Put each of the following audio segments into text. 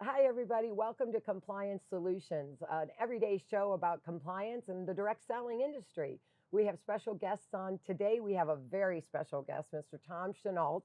Hi, everybody. Welcome to Compliance Solutions, an everyday show about compliance and the direct selling industry. We have special guests on today. We have a very special guest, Mr. Tom Chenault.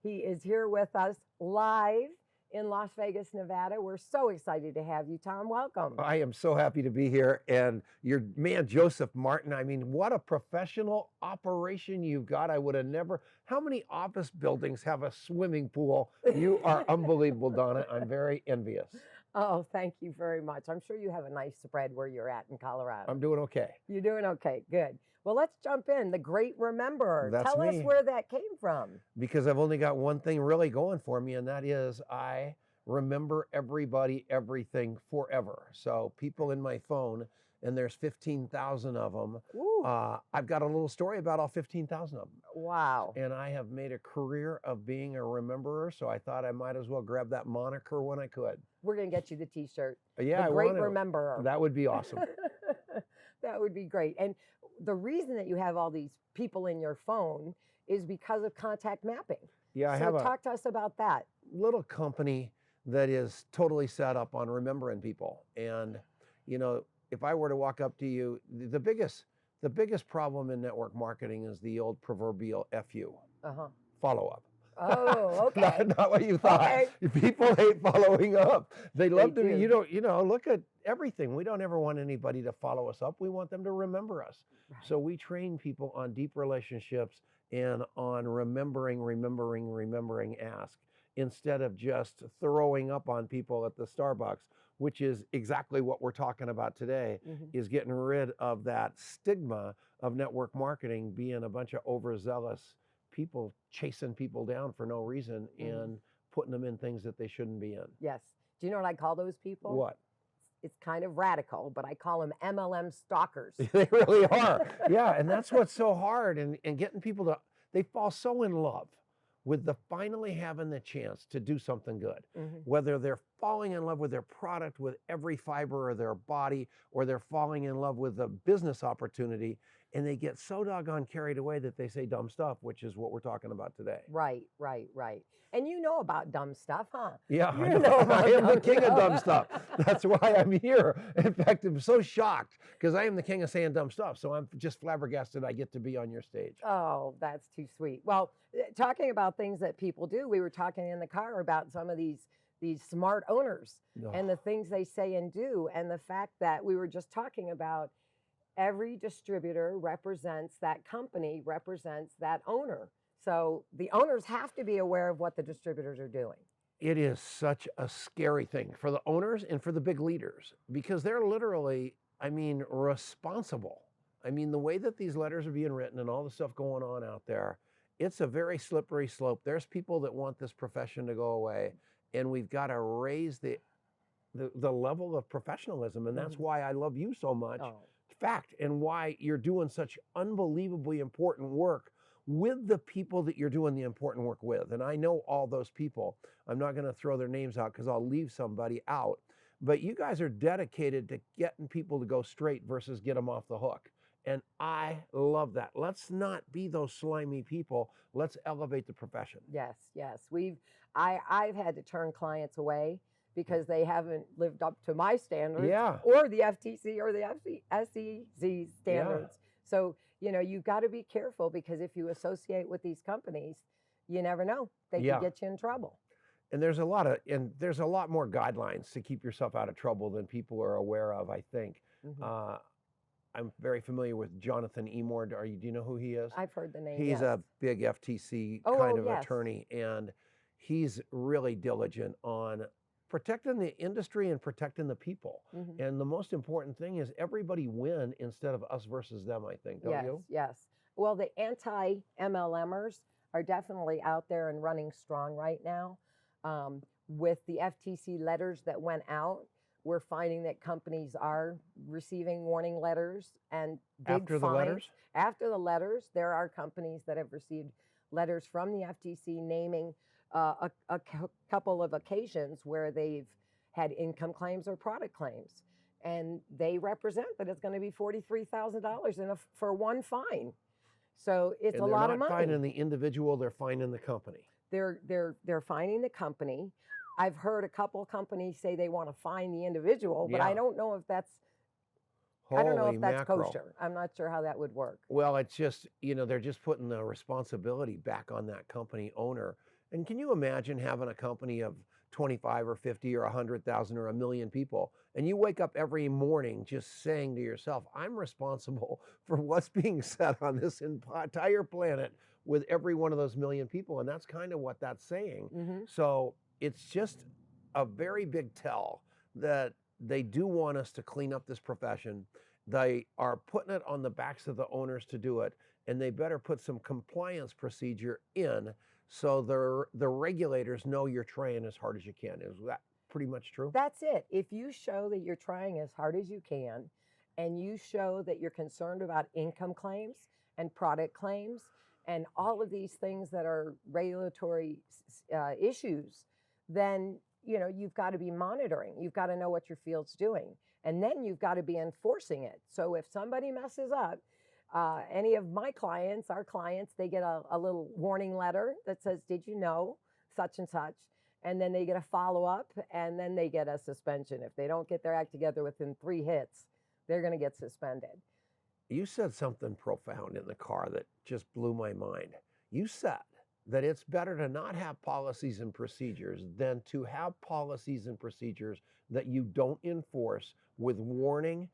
He is here with us live in Las Vegas, Nevada. We're so excited to have you, Tom. Welcome. I am so happy to be here. And your man, Joseph Martin, I mean, what a professional operation you've got. I would have never, how many office buildings have a swimming pool? You are unbelievable, Donna. I'm very envious. Oh, thank you very much. I'm sure you have a nice spread where you're at in Colorado. I'm doing okay. You're doing okay. Good. Well, let's jump in. The Great Rememberer. That's Tell us me. where that came from. Because I've only got one thing really going for me, and that is I remember everybody, everything forever. So people in my phone, and there's 15,000 of them. I've got a little story about all 15,000 of them. Wow. And I have made a career of being a rememberer, so I thought I might as well grab that moniker when I could. We're going to get you the t-shirt. Yeah, the Great Rememberer. That would be awesome. That would be great. And the reason that you have all these people in your phone is because of contact mapping. Yeah, I so have talk to us about that. Little company that is totally set up on remembering people. And, you know, if I were to walk up to you, the biggest problem in network marketing is the old proverbial FU, follow-up. Oh, okay. not what you thought. Okay. People hate following up. They love to be, look at everything. We don't ever want anybody to follow us up. We want them to remember us. Right. So we train people on deep relationships and on remembering, ask, instead of just throwing up on people at the Starbucks, which is exactly what we're talking about today, is getting rid of that stigma of network marketing being a bunch of overzealous people chasing people down for no reason and putting them in things that they shouldn't be in. Yes. Do you know what I call those people? What? It's kind of radical, but I call them MLM stalkers. They really are. Yeah, and that's what's so hard. And getting people to, they fall so in love with the finally having the chance to do something good, whether they're falling in love with their product with every fiber of their body, or they're falling in love with the business opportunity, and they get so doggone carried away that they say dumb stuff, which is what we're talking about today. Right. And you know about dumb stuff, huh? Yeah, I am the king of dumb stuff. That's why I'm here. In fact, I'm so shocked because I am the king of saying dumb stuff. So I'm just flabbergasted I get to be on your stage. Oh, that's too sweet. Well, talking about things that people do, we were talking in the car about some of these smart owners and the things they say and do, and the fact that we were just talking about every distributor represents that company, represents that owner. So the owners have to be aware of what the distributors are doing. It is such a scary thing for the owners and for the big leaders, because they're literally, responsible. The way that these letters are being written and all the stuff going on out there, it's a very slippery slope. There's people that want this profession to go away, and we've got to raise the level of professionalism. And that's why I love you so much. Fact, and why you're doing such unbelievably important work with the people that you're doing the important work with. And I know all those people. I'm not going to throw their names out because I'll leave somebody out. But you guys are dedicated to getting people to go straight versus get them off the hook. And I love that. Let's not be those slimy people. Let's elevate the profession. Yes. I've had to turn clients away because they haven't lived up to my standards or the FTC or the SEC standards. So, you've got to be careful, because if you associate with these companies, you never know. They can get you in trouble. And there's a lot more guidelines to keep yourself out of trouble than people are aware of, I think. I'm very familiar with Jonathan Emord. Do you know who he is? I've heard the name. He's a big FTC kind of attorney, and he's really diligent on protecting the industry and protecting the people. And the most important thing is everybody win instead of us versus them, I think, don't you? Yes. Well, the anti-MLMers are definitely out there and running strong right now. With the FTC letters that went out, we're finding that companies are receiving warning letters and big fines. After the letters, there are companies that have received letters from the FTC naming a couple of occasions where they've had income claims or product claims, and they represent that it's going to be $43,000 for one fine. So it's a lot of money. They're not fining the individual; they're fining the company. They're fining the company. I've heard a couple companies say they want to fine the individual, but I Yeah. don't know if that's Holy mackerel. kosher. I'm not sure how that would work. Well, it's just, they're just putting the responsibility back on that company owner. And can you imagine having a company of 25 or 50 or 100,000 or 1,000,000 people, and you wake up every morning just saying to yourself, I'm responsible for what's being said on this entire planet with every one of those 1,000,000 people. And that's kind of what that's saying. Mm-hmm. So it's just a very big tell that they do want us to clean up this profession. They are putting it on the backs of the owners to do it, and they better put some compliance procedure in so the regulators know you're trying as hard as you can. Is that pretty much true? That's it. If you show that you're trying as hard as you can, and you show that you're concerned about income claims and product claims and all of these things that are regulatory issues, then you've got to be monitoring. You've got to know what your field's doing, and then you've got to be enforcing it. So if somebody messes up, any of my clients, our clients, they get a little warning letter that says, did you know such and such? And then they get a follow-up, and then they get a suspension. If they don't get their act together within 3 hits, they're going to get suspended. You said something profound in the car that just blew my mind. You said that it's better to not have policies and procedures than to have policies and procedures that you don't enforce with warning,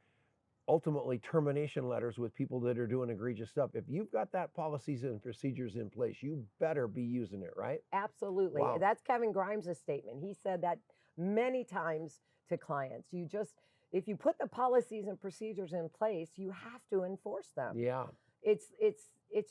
ultimately termination letters with people that are doing egregious stuff. If you've got that policies and procedures in place, you better be using it, right? Absolutely. Wow. That's Kevin Grimes' statement. He said that many times to clients. If you put the policies and procedures in place, you have to enforce them. Yeah. It's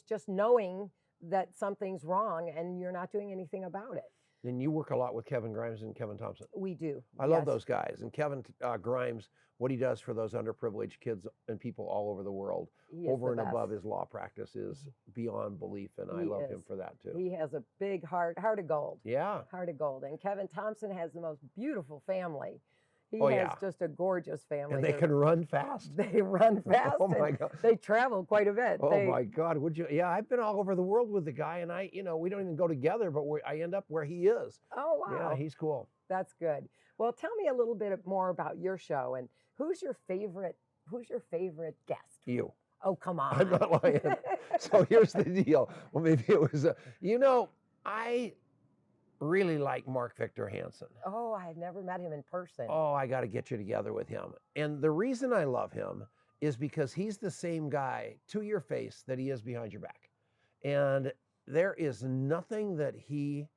just knowing that something's wrong and you're not doing anything about it. And you work a lot with Kevin Grimes and Kevin Thompson. We do. I love those guys. And Kevin Grimes, what he does for those underprivileged kids and people all over the world, over and above his law practice, is beyond belief. And I love him for that too. He has a big heart of gold. Yeah. Heart of gold. And Kevin Thompson has the most beautiful family. He Oh, has yeah. just a gorgeous family. And they can run fast. They run fast. Oh my God. They travel quite a bit. Oh my God. Would you? Yeah, I've been all over the world with the guy, and we don't even go together, but I end up where he is. Oh, wow. Yeah, he's cool. That's good. Well, tell me a little bit more about your show, and who's your favorite guest? You. Oh, come on. I'm not lying. So here's the deal. Well, maybe it was, I really like Mark Victor Hansen. Oh, I had never met him in person. Oh, I got to get you together with him. And the reason I love him is because he's the same guy to your face that he is behind your back. And there is nothing that he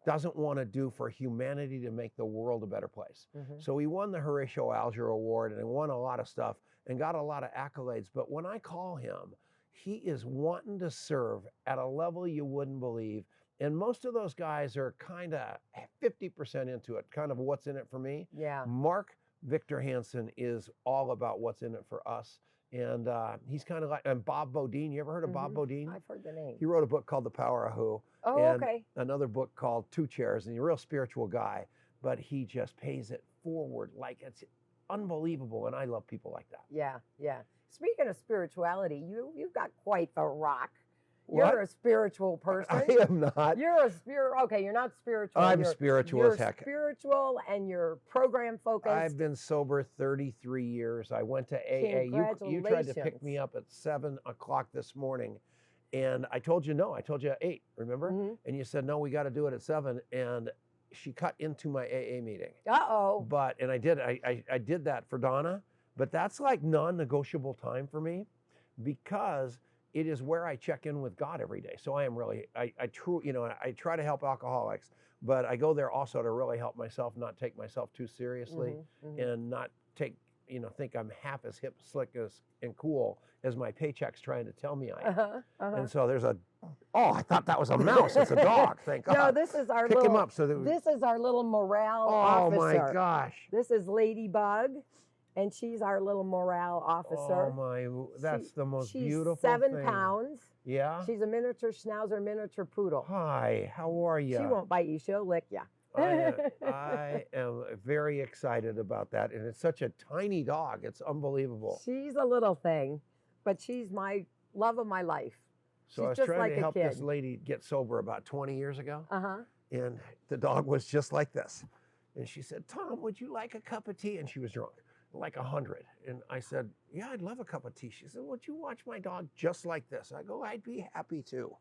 doesn't want to do for humanity to make the world a better place. Mm-hmm. So he won the Horatio Alger Award and won a lot of stuff and got a lot of accolades. But when I call him, he is wanting to serve at a level you wouldn't believe. And most of those guys are kind of 50% into it, kind of what's in it for me. Yeah. Mark Victor Hansen is all about what's in it for us. And he's kind of like, and Bob Bodine, you ever heard of Bob Bodine? I've heard the name. He wrote a book called The Power of Who. Oh, and okay. another book called Two Chairs, and he's a real spiritual guy, but he just pays it forward like it's unbelievable. And I love people like that. Yeah, yeah. Speaking of spirituality, you've got quite the rock. What? You're a spiritual person. I am not. You're okay, you're not spiritual. I'm spiritual as heck. You're spiritual and you're program focused. I've been sober 33 years. I went to AA. You tried to pick me up at 7 o'clock this morning, and I told you no. I told you at 8, remember? Mm-hmm. And you said, no, we got to do it at 7, and she cut into my AA meeting. Uh-oh. And I did that for Donna, but that's like non-negotiable time for me because it is where I check in with God every day. So I am really, I try to help alcoholics, but I go there also to really help myself, not take myself too seriously, and not think I'm half as hip, slick and cool as my paycheck's trying to tell me I am. And so there's I thought that was a mouse. It's a dog. Thank God. No, this is our Pick little, him up this is our little morale officer. Oh my gosh. This is Ladybug. And she's our little morale officer. Oh my, that's the most beautiful She's 7 thing. pounds. Yeah? She's a miniature schnauzer, miniature poodle. Hi, how are you? She won't bite you, she'll lick you. I am very excited about that. And it's such a tiny dog. It's unbelievable. She's a little thing, but she's my love of my life. So I was just trying like to a help kid. this lady get sober about 20 years ago. Uh-huh. And the dog was just like this. And she said, Tom, would you like a cup of tea? And she was drunk, like 100. And I said, yeah, I'd love a cup of tea. She said, would you watch my dog just like this? I go, I'd be happy to.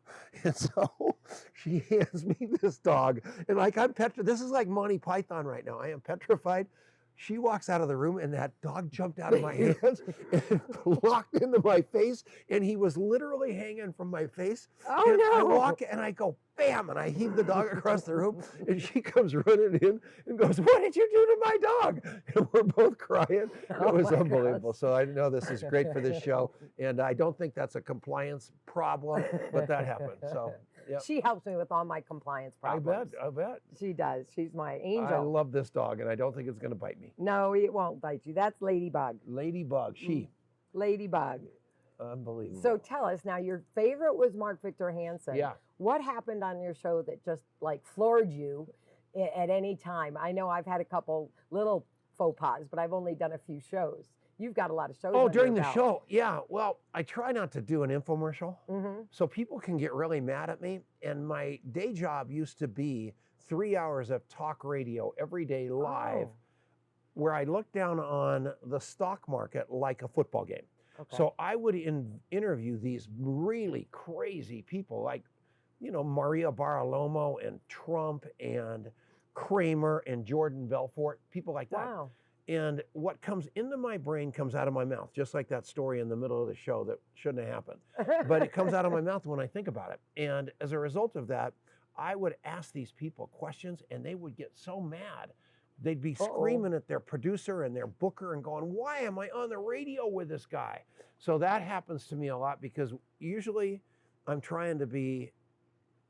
And so she hands me this dog. And like I'm petrified. This is like Monty Python right now. I am petrified. She walks out of the room and that dog jumped out of my hands and locked into my face. And he was literally hanging from my face. Oh, and I no. walk and I go, bam, and I heave the dog across the room. And she comes running in and goes, what did you do to my dog? And we're both crying. Oh It was my unbelievable. gosh. So I know this is great for this show. And I don't think that's a compliance problem, but that happened. So, yeah. She helps me with all my compliance problems. I bet. She does. She's my I angel. love this dog, and I don't think it's going to bite me. No, it won't bite you. That's Ladybug. Ladybug, she. Ladybug. Unbelievable. So tell us now, your favorite was Mark Victor Hansen. Yeah. What happened on your show that just like floored you at any time? I know I've had a couple little faux pas, but I've only done a few shows. You've got a lot of shows. Oh, under during your the belt. show, yeah. Well, I try not to do an infomercial, Mm-hmm. so people can get really mad at me. And my day job used to be 3 hours of talk radio every day live, Oh. where I looked down on the stock market like a football game. Okay. So I would interview these really crazy people like, you know, Maria Barolomo and Trump and Kramer and Jordan Belfort, people like that. Wow. And what comes into my brain comes out of my mouth, just like that story in the middle of the show that shouldn't have happened. But it comes out of my mouth when I think about it. And as a result of that, I would ask these people questions and they would get so mad. They'd be screaming at their producer and their booker and going, why am I on the radio with this guy? So that happens to me a lot because usually I'm trying to be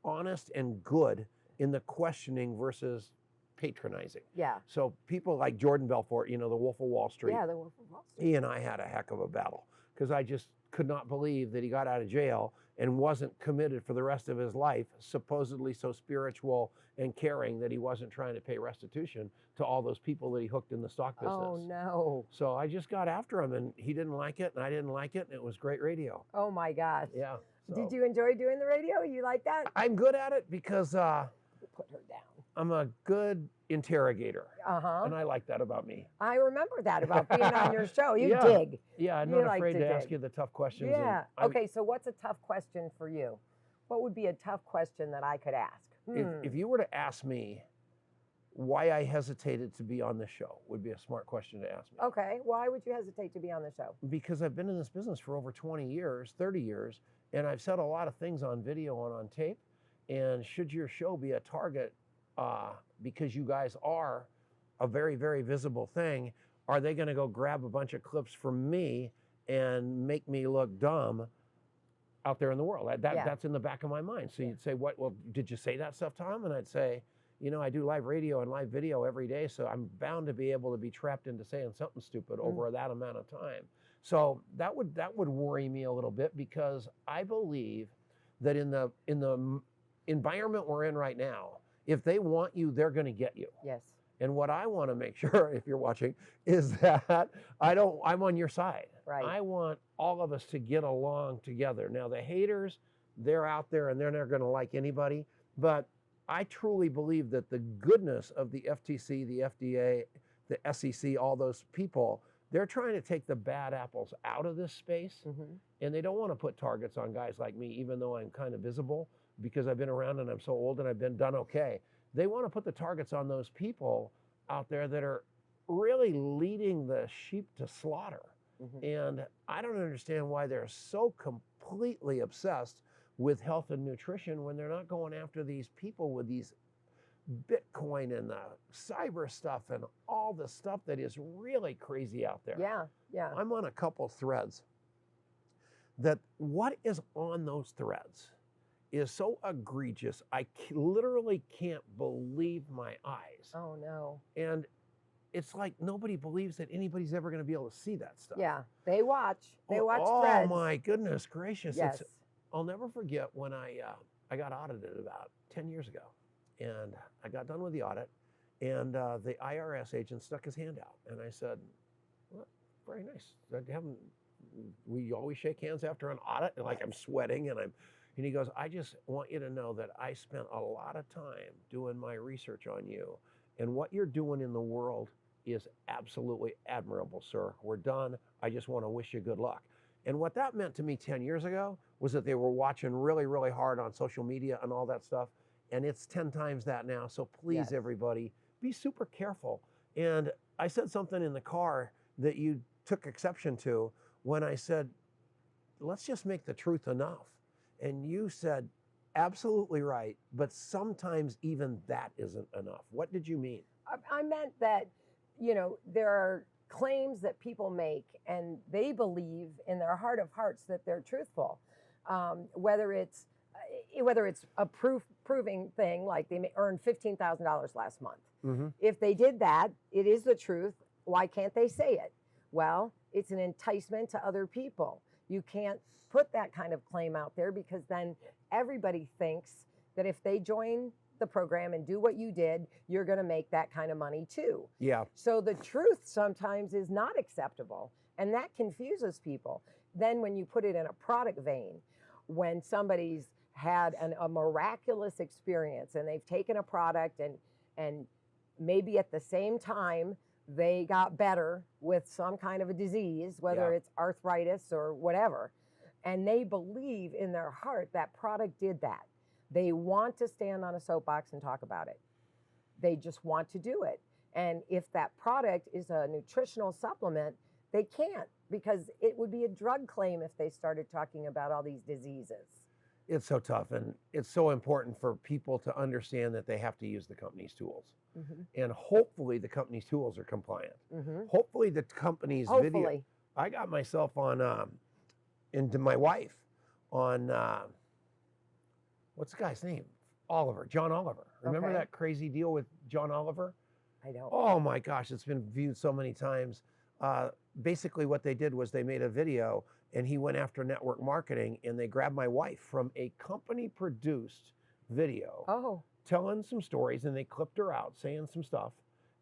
honest and good in the questioning versus patronizing. Yeah. So people like Jordan Belfort, you know, the Wolf of Wall Street, Yeah, the Wolf of Wall Street. he and I had a heck of a battle because I just could not believe that he got out of jail and wasn't committed for the rest of his life, supposedly so spiritual and caring that he wasn't trying to pay restitution to all those people that he hooked in the stock business. Oh no. So I just got after him and he didn't like it and I didn't like it and it was great radio. Oh my gosh. Yeah. Did so you enjoy doing the radio? You like that? I'm good at it because Put her down. I'm a good interrogator. Uh-huh. And I like that about me. I remember that about being on your show. You Yeah. dig. Yeah, I'm You not like afraid to to ask dig. you the tough questions. Yeah. and Okay, so what's a tough question for you? What would be a tough question that I could ask? If you were to ask me why I hesitated to be on this show, would be a smart question to ask me. Okay, why would you hesitate to be on the show? Because I've been in this business for over 20 years, 30 years, and I've said a lot of things on video and on tape. And should your show be a target because you guys are a very, very visible thing, are they going to go grab a bunch of clips from me and make me look dumb out there in the world? That's in the back of my mind. So you'd say, "What? Well, did you say that stuff, Tom?" And I'd say, "You know, I do live radio and live video every day, so I'm bound to be able to be trapped into saying something stupid over that amount of time." So that would worry me a little bit because I believe that in the environment we're in right now, if they want you, they're going to get you. Yes. And what I want to make sure, if you're watching, is that I'm on your side. Right. I want all of us to get along together. Now, the haters, they're out there and they're not going to like anybody. But I truly believe that the goodness of the FTC, the FDA, the SEC, all those people, they're trying to take the bad apples out of this space. Mm-hmm. And they don't want to put targets on guys like me, even though I'm kind of visible because I've been around and I'm so old and I've been done okay. They want to put the targets on those people out there that are really leading the sheep to slaughter. Mm-hmm. And I don't understand why they're so completely obsessed with health and nutrition when they're not going after these people with these Bitcoin and the cyber stuff and all the stuff that is really crazy out there. Yeah, yeah. I'm on a couple threads that what is on those threads is so egregious, I literally can't believe my eyes. Oh no. And it's like nobody believes that anybody's ever going to be able to see that stuff. Yeah, they watch. They watch Oh threads. my goodness gracious. Yes. I'll never forget when I got audited about 10 years ago. And I got done with the audit and the IRS agent stuck his hand out. And I said, well, very nice. We always shake hands after an audit. And like I'm sweating and he goes, I just want you to know that I spent a lot of time doing my research on you And what you're doing in the world is absolutely admirable, sir. We're done. I just want to wish you good luck. And what that meant to me 10 years ago was that they were watching really, really hard on social media and all that stuff. And it's 10 times that now. So please, Yes. everybody, be super careful. And I said something in the car that you took exception to when I said, let's just make the truth enough. And you said, absolutely right, but sometimes even that isn't enough. What did you mean? I meant that, you know, there are claims that people make and they believe in their heart of hearts that they're truthful. Whether it's a proving thing, like they earned $15,000 last month. Mm-hmm. If they did that, it is the truth. Why can't they say it? Well, it's an enticement to other people. You can't put that kind of claim out there because then everybody thinks that if they join the program and do what you did, you're going to make that kind of money too. Yeah. So the truth sometimes is not acceptable, and that confuses people. Then when you put it in a product vein, when somebody's had a miraculous experience and they've taken a product and maybe at the same time they got better with some kind of a disease, whether it's arthritis or whatever, and they believe in their heart that product did that. They want to stand on a soapbox and talk about it. They just want to do it. And if that product is a nutritional supplement, they can't, because it would be a drug claim if they started talking about all these diseases. It's so tough, and it's so important for people to understand that they have to use the company's tools. Mm-hmm. And hopefully the company's tools are compliant. Mm-hmm. Hopefully the company's video. I got myself on, into my wife on, what's the guy's name? John Oliver. Remember that crazy deal with John Oliver? I don't. Oh my gosh, it's been viewed so many times. Basically what they did was they made a video and he went after network marketing, and they grabbed my wife from a company produced video telling some stories, and they clipped her out saying some stuff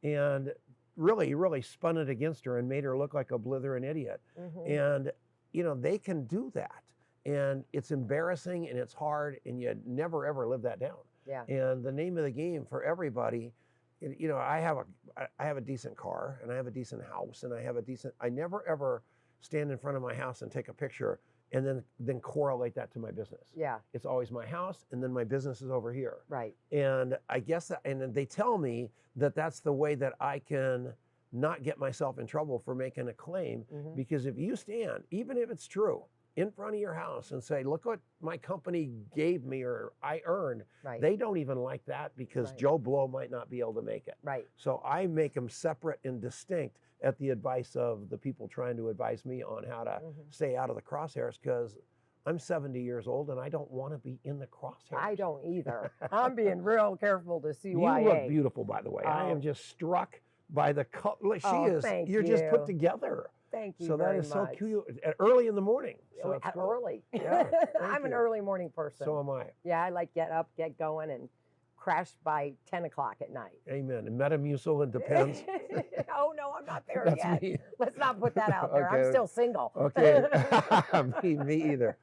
and really spun it against her and made her look like a blithering idiot. Mm-hmm. And you know, they can do that, and it's embarrassing and it's hard, and you never ever live that down. Yeah. And the name of the game for everybody, you know, I have a decent car and I have a decent house and I never ever stand in front of my house and take a picture and then correlate that to my business. Yeah. It's always my house and then my business is over here. Right. And I guess and they tell me that that's the way that I can not get myself in trouble for making a claim. Mm-hmm. Because if you stand, even if it's true, in front of your house and say, look what my company gave me or I earned. Right. They don't even like that because Joe Blow might not be able to make it. Right. So I make them separate and distinct at the advice of the people trying to advise me on how to stay out of the crosshairs, because I'm 70 years old and I don't want to be in the crosshairs. I don't either. I'm being real careful to see why. You look beautiful, by the way. I am just struck by the color. You're just put together. Thank you. So that is so cute. Early in the morning. So early. Yeah, I'm an early morning person. So am I. Yeah, I like get up, get going, and crash by 10 o'clock at night. Amen. And Metamucil and Depends. Oh no, I'm not there yet. Me. Let's not put that out there. I'm still single. Okay. me either.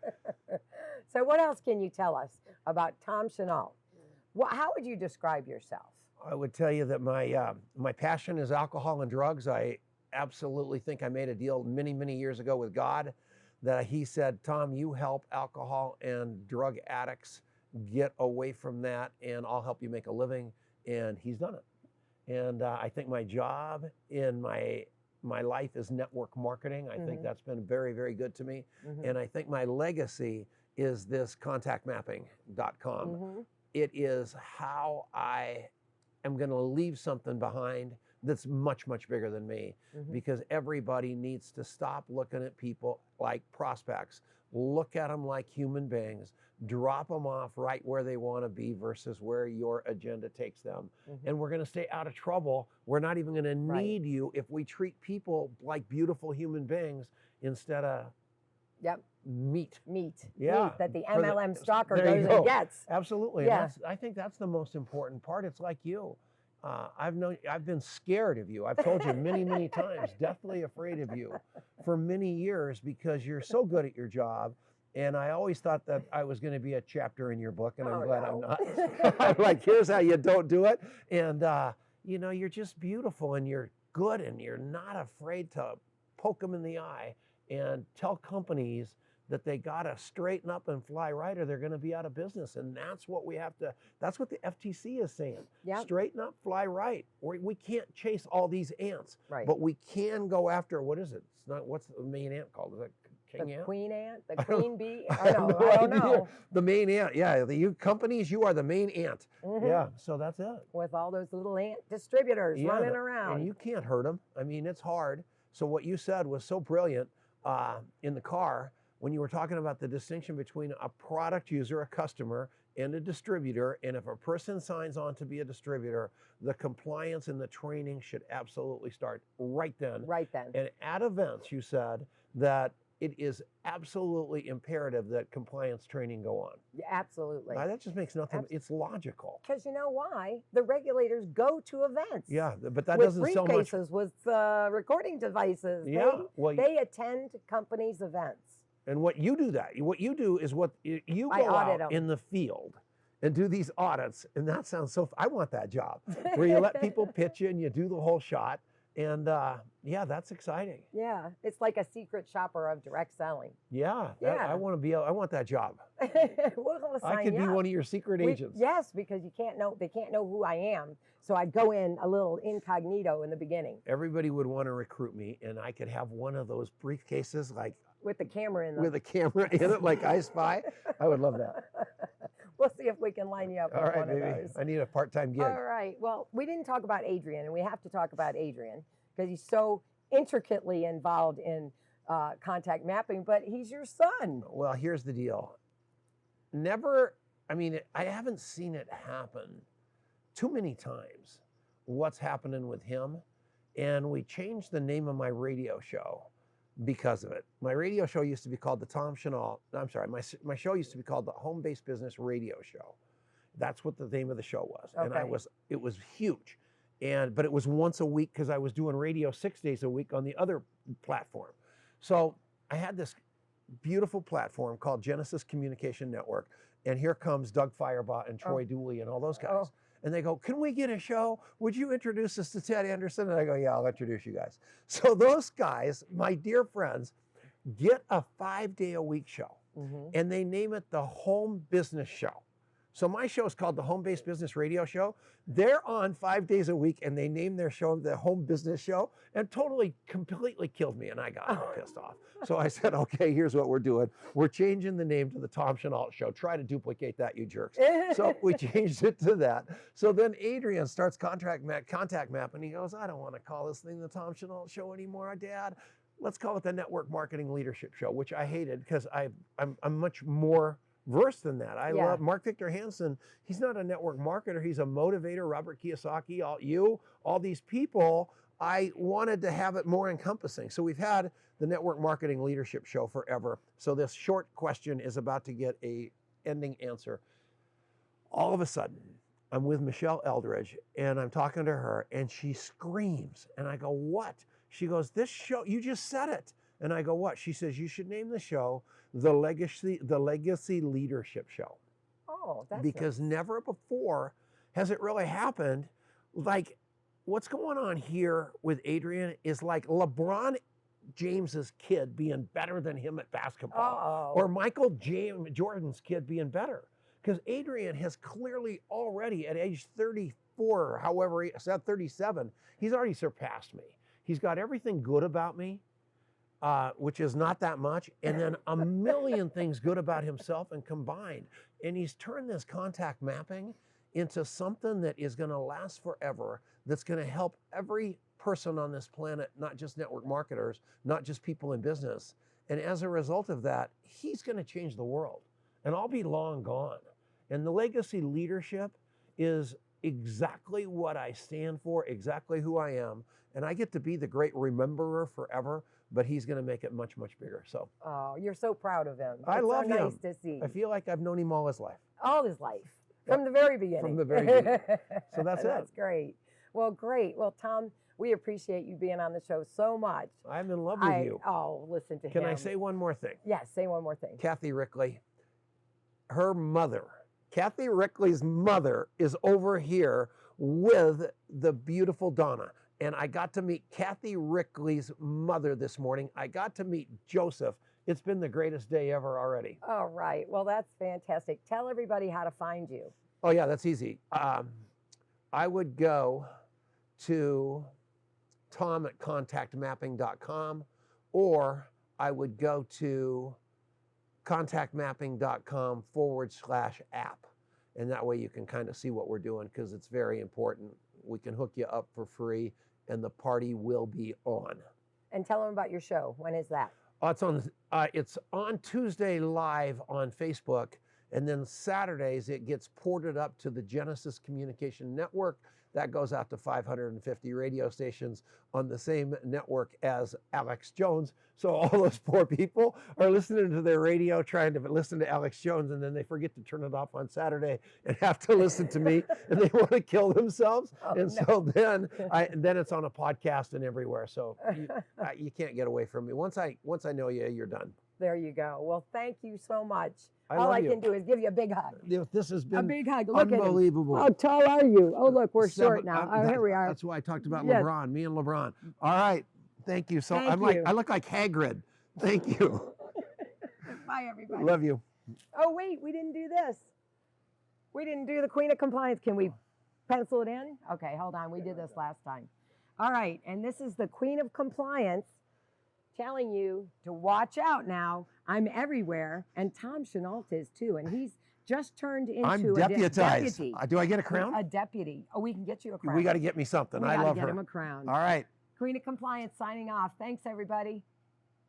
So what else can you tell us about Tom Chenault? How would you describe yourself? I would tell you that my passion is alcohol and drugs. I absolutely think I made a deal many years ago with God that he said, Tom, you help alcohol and drug addicts get away from that and I'll help you make a living. And he's done it. And I think my job in my life is network marketing. I think that's been very good to me. And I think my legacy is this contactmapping.com. It is how I am going to leave something behind that's much bigger than me, because everybody needs to stop looking at people like prospects. Look at them like human beings. Drop them off right where they want to be versus where your agenda takes them. And we're going to stay out of trouble. We're not even going to need you if we treat people like beautiful human beings instead of meat. Yeah. Meat that the MLM stalker goes and gets. Absolutely. Yeah. I think that's the most important part. It's like you. I've been scared of you. I've told you many times, deathly afraid of you for many years because you're so good at your job. And I always thought that I was going to be a chapter in your book, and I'm glad I'm not. I'm like, here's how you don't do it. And you know, you're just beautiful and you're good and you're not afraid to poke them in the eye and tell companies that they got to straighten up and fly right or they're going to be out of business. And that's what we have to, that's what the FTC is saying. Yep. Straighten up, fly right. We can't chase all these ants, Right. but we can go after, what is it? It's not, what's the main ant called? Is that king The ant? queen ant, the I don't- queen bee. I have no I don't idea. know. The main ant. Yeah. You companies, you are the main ant. Mhm. Yeah. So that's it. With all those little ant distributors Yeah, running and around. you can't hurt them. I mean, it's hard. So what you said was so brilliant in the car when you were talking about the distinction between a product user, a customer, and a distributor. And if a person signs on to be a distributor, the compliance and the training should absolutely start right then. Right then. And at events, you said that it is absolutely imperative that compliance training go on. Yeah, absolutely. Now, that just makes nothing, it's logical. Because you know why? The regulators go to events. Yeah, but that with doesn't sell much. briefcases, with recording devices. Yeah, well, They attend companies' events. and what you do is what you I go audit out 'em. in the field and do these audits. And that sounds so, I want that job where you let people pitch in, you do the whole shot. And yeah, that's exciting. Yeah, it's like a secret shopper of direct selling. Yeah, Yeah. I want that job. We'll I sign could you be up. one of your secret agents. Yes, because they can't know who I am. So I go in a little incognito in the beginning Everybody would want to recruit me, and I could have one of those briefcases like with the camera in them. with a camera in it, like I Spy. I would love that. We'll see if we can line you up All with right, one of baby. those. I need a part-time gig. All right. Well, we didn't talk about Adrian, and we have to talk about Adrian because he's so intricately involved in contact mapping, but he's your son. Well, here's the deal. I haven't seen it happen too many times, what's happening with him. And we changed the name of my radio show because of it. My radio show used to be called the Tom Chenault. I'm sorry, my show used to be called the Home-Based Business Radio Show. That's what the name of the show was. And Okay. it was huge. But it was once a week because I was doing radio 6 days a week on the other platform. So I had this beautiful platform called Genesis Communication Network. And here comes Doug Firebot and Troy Dooley and all those guys. Oh. And they go, can we get a show? Would you introduce us to Ted Anderson? And I go, yeah, I'll introduce you guys. So those guys, my dear friends, get a 5-day-a-week show. Mm-hmm. And they name it the Home Business Show. So my show is called the Home-Based Business Radio Show. They're on 5 days a week, and they named their show the Home Business Show, and completely killed me, and I got all pissed off. So I said, okay, here's what we're doing. We're changing the name to the Tom Chenault Show. Try to duplicate that, you jerks. So we changed it to that. So then Adrian starts contact map, and he goes, I don't want to call this thing the Tom Chenault Show anymore, Dad. Let's call it the Network Marketing Leadership Show, which I hated because I'm much more versed than that. I love Mark Victor Hansen. He's not a network marketer. He's a motivator. Robert Kiyosaki, all these people. I wanted to have it more encompassing. So we've had the Network Marketing Leadership Show forever. So this short question is about to get a ending answer. All of a sudden, I'm with Michelle Eldridge, and I'm talking to her, and she screams. And I go, what? She goes, this show, you just said it. And I go, what? She says, you should name the show the Legacy Leadership Show. Oh, that's Because nice. never before has it really happened. Like, what's going on here with Adrian is like LeBron James's kid being better than him at basketball, or Michael Jordan's kid being better. Because Adrian has clearly already, at age 34, however, he said 37, he's already surpassed me. He's got everything good about me, which is not that much, and then a million things good about himself and combined. And he's turned this contact mapping into something that is going to last forever, that's going to help every person on this planet, not just network marketers, not just people in business. And as a result of that, he's going to change the world. And I'll be long gone. And the legacy leadership is exactly what I stand for, exactly who I am. And I get to be the great rememberer forever, but he's going to make it much, much bigger. So you're so proud of him. I It's love so him. nice to see. I feel like I've known him all his life. All his life. From the very beginning. From the very beginning. So that's it. That's great. Well, great. Well, Tom, we appreciate you being on the show so much. I'm in love with you. Oh, listen to him. Can I say one more thing? Yes, say one more thing. Kathy Rickley, her mother, Kathy Rickley's mother is over here with the beautiful Donna. And I got to meet Kathy Rickley's mother this morning. I got to meet Joseph. It's been the greatest day ever already. All right. Well, that's fantastic. Tell everybody how to find you. Oh, yeah, that's easy. I would go to Tom at contactmapping.com, or I would go to contactmapping.com/app. And that way you can kind of see what we're doing, because it's very important. We can hook you up for free, and the party will be on. And tell them about your show. When is that? It's on Tuesday live on Facebook, and then Saturdays it gets ported up to the Genesis Communication Network. That goes out to 550 radio stations on the same network as Alex Jones. So all those poor people are listening to their radio, trying to listen to Alex Jones, and then they forget to turn it off on Saturday and have to listen to me, and they want to kill themselves. So then it's on a podcast and everywhere. So you can't get away from me. Once I know you, you're done. There you go. Well, thank you so much. I All love I you. can do is give you a big hug. This has been A big hug. Look unbelievable. at him. How tall are you? Oh, look, we're short now. Here we are. That's why I talked about Yes. LeBron, me and LeBron. All right. Thank you. So Thank you. I look like Hagrid. Thank you. Bye, everybody. Love you. Oh, wait, we didn't do this. We didn't do the Queen of Compliance. Can we pencil it in? Okay, hold on. We did this last time. All right, and this is the Queen of Compliance telling you to watch out now. I'm everywhere, and Tom Chenault is too, and he's just turned into I'm a deputized. deputy. Do I get a crown? A deputy. Oh, we can get you a crown. We got to get me something. We I gotta love get her. him a crown. All right. Queen of Compliance signing off. Thanks, everybody.